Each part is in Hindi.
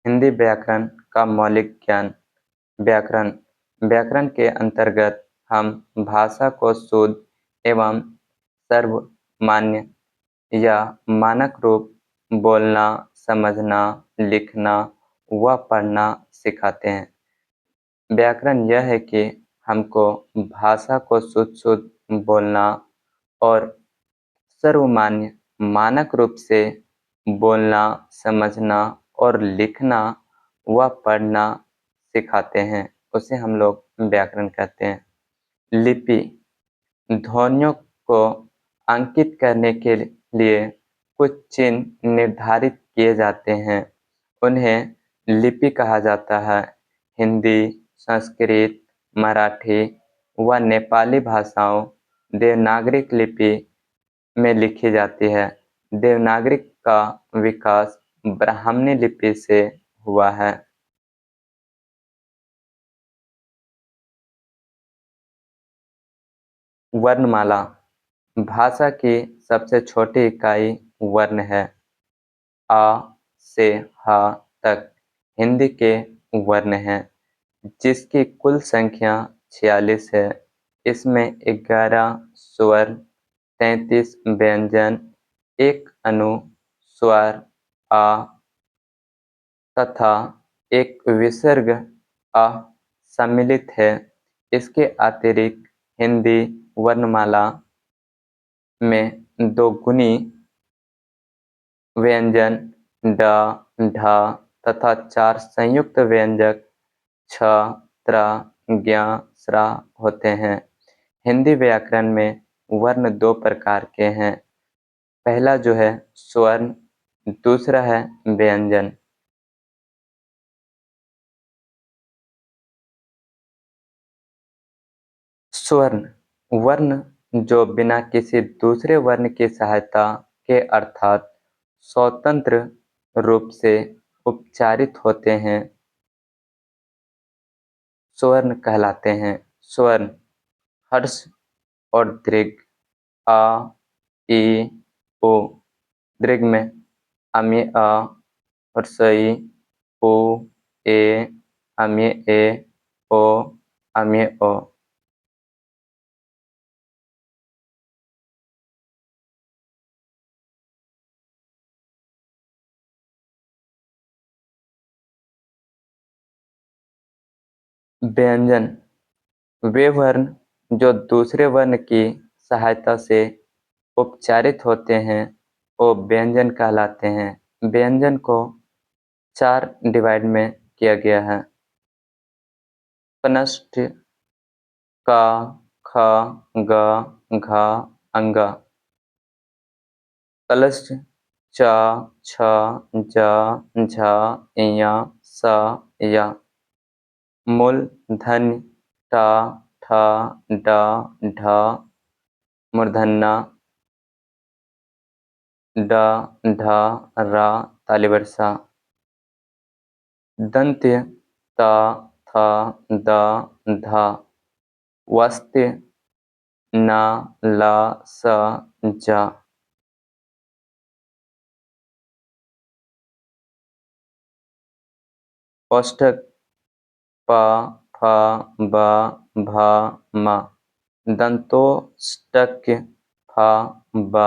हिंदी व्याकरण का मौलिक ज्ञान। व्याकरण व्याकरण के अंतर्गत हम भाषा को शुद्ध एवं सर्वमान्य या मानक रूप बोलना, समझना, लिखना व पढ़ना सिखाते हैं। व्याकरण यह है कि हमको भाषा को शुद्ध बोलना और सर्वमान्य मानक रूप से बोलना, समझना और लिखना व पढ़ना सिखाते हैं, उसे हम लोग व्याकरण कहते हैं। लिपि ध्वनियों को अंकित करने के लिए कुछ चिन्ह निर्धारित किए जाते हैं, उन्हें लिपि कहा जाता है। हिंदी, संस्कृत, मराठी व नेपाली भाषाओं देवनागरी लिपि में लिखी जाती है। देवनागरी का विकास ब्राह्मणी लिपि से हुआ है। वर्णमाला भाषा की सबसे छोटी इकाई वर्ण है। आ से ह तक हिंदी के वर्ण हैं, जिसकी कुल संख्या 46 है। इसमें 11 स्वर, 33 व्यंजन, एक अनुस्वार आ तथा एक विसर्ग अ सम्मिलित है। इसके अतिरिक्त हिंदी वर्णमाला में 2 गुणी व्यंजन ड, ढ तथा 4 संयुक्त व्यंजक छ, त्र, ज्ञ, स्र होते हैं। हिंदी व्याकरण में वर्ण 2 प्रकार के हैं। पहला जो है स्वर्ण, दूसरा है व्यंजन। स्वर्ण वर्ण जो बिना किसी दूसरे वर्ण की सहायता के अर्थात स्वतंत्र रूप से उच्चारित होते हैं, स्वर्ण कहलाते हैं। स्वर्ण हर्ष और दीर्घ आ, ई, ओ। दीर्घ में अम्य अ, हर्षई, ओ, ए, अम्य ए, ओ, अम्य ओ। व्यंजन वे वर्ण जो दूसरे वर्ण की सहायता से उपचारित होते हैं, वो व्यंजन कहलाते हैं। व्यंजन को 4 डिवाइड में किया गया है। पनष्ठ, क, ख, ग, घ, अंग। कलश च, छ, ज, झ, ञ, स, य। मूलधन्य ट, ठ, ड, ढ। मूर्धन्य ड, ढ, र ताली वर्षा। दंत्य त, थ, द, ध। वस्त्य न, ल, स, ज। कोष्ठक प, फ, ब, भ, म। दंतोष्टक फ, ब।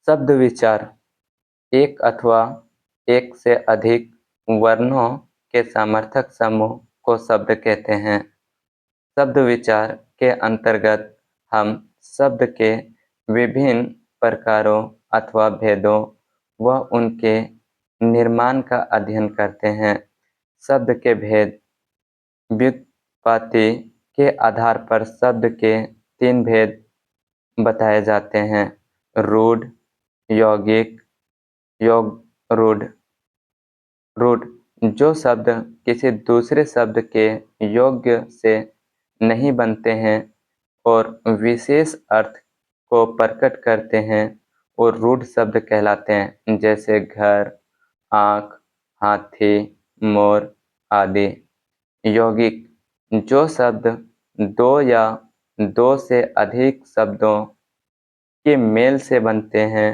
शब्द विचार एक अथवा एक से अधिक वर्णों के समर्थक समूह को शब्द कहते हैं। शब्द विचार के अंतर्गत हम शब्द के विभिन्न प्रकारों अथवा भेदों व उनके निर्माण का अध्ययन करते हैं। शब्द के भेद व्युत्पत्ति के आधार पर शब्द के 3 भेद बताए जाते हैं। रूढ़, यौगिक, योग रूढ़। रूढ़ जो शब्द किसी दूसरे शब्द के योग्य से नहीं बनते हैं और विशेष अर्थ को प्रकट करते हैं, और रूढ़ शब्द कहलाते हैं, जैसे घर, आँख, हाथी, मोर आदि। यौगिक जो शब्द 2 या दो से अधिक शब्दों के मेल से बनते हैं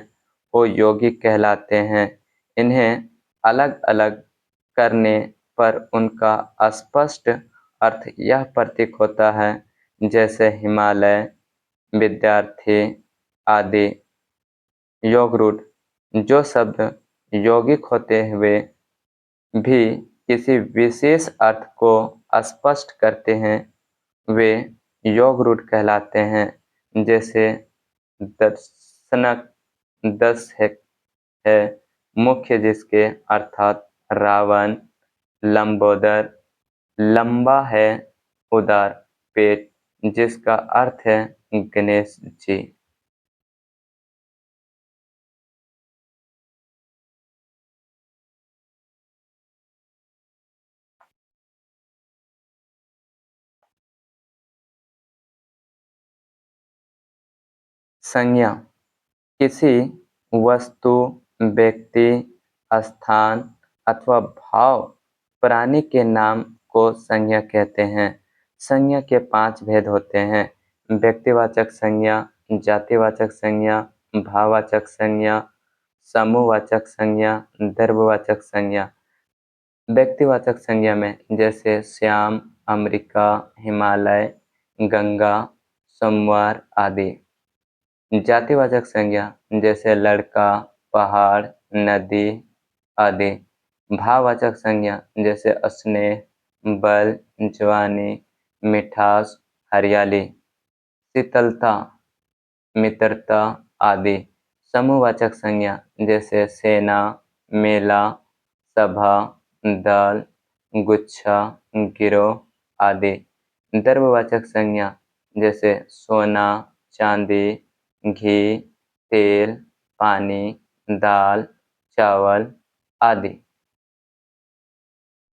वो यौगिक कहलाते हैं। इन्हें अलग अलग करने पर उनका स्पष्ट अर्थ यह प्रतीक होता है, जैसे हिमालय, विद्यार्थी आदि। योग रूट जो शब्द यौगिक होते हुए भी किसी विशेष अर्थ को स्पष्ट करते हैं वे योग रूट कहलाते हैं। जैसे दर्शनक दस है मुख्य, जिसके अर्थात रावण, लंबोदर लंबा है, उदार पेट, जिसका अर्थ है गणेश जी। संज्ञा किसी वस्तु, व्यक्ति, स्थान अथवा भाव प्राणी के नाम को संज्ञा कहते हैं। संज्ञा के 5 भेद होते हैं: व्यक्तिवाचक संज्ञा, जातिवाचक संज्ञा, भाववाचक संज्ञा, समूहवाचक संज्ञा, द्रव्यवाचक संज्ञा। व्यक्तिवाचक संज्ञा में जैसे श्याम, अमेरिका, हिमालय, गंगा, सोमवार आदि। जातिवाचक संज्ञा जैसे लड़का, पहाड़, नदी आदि। भाववाचक संज्ञा जैसे स्नेह, बल, जवानी, मिठास, हरियाली, शीतलता, मित्रता आदि। समूहवाचक संज्ञा जैसे सेना, मेला, सभा, दल, गुच्छा, गिरोह आदि। द्रव्यवाचक संज्ञा जैसे सोना, चांदी, घी, तेल, पानी, दाल, चावल आदि।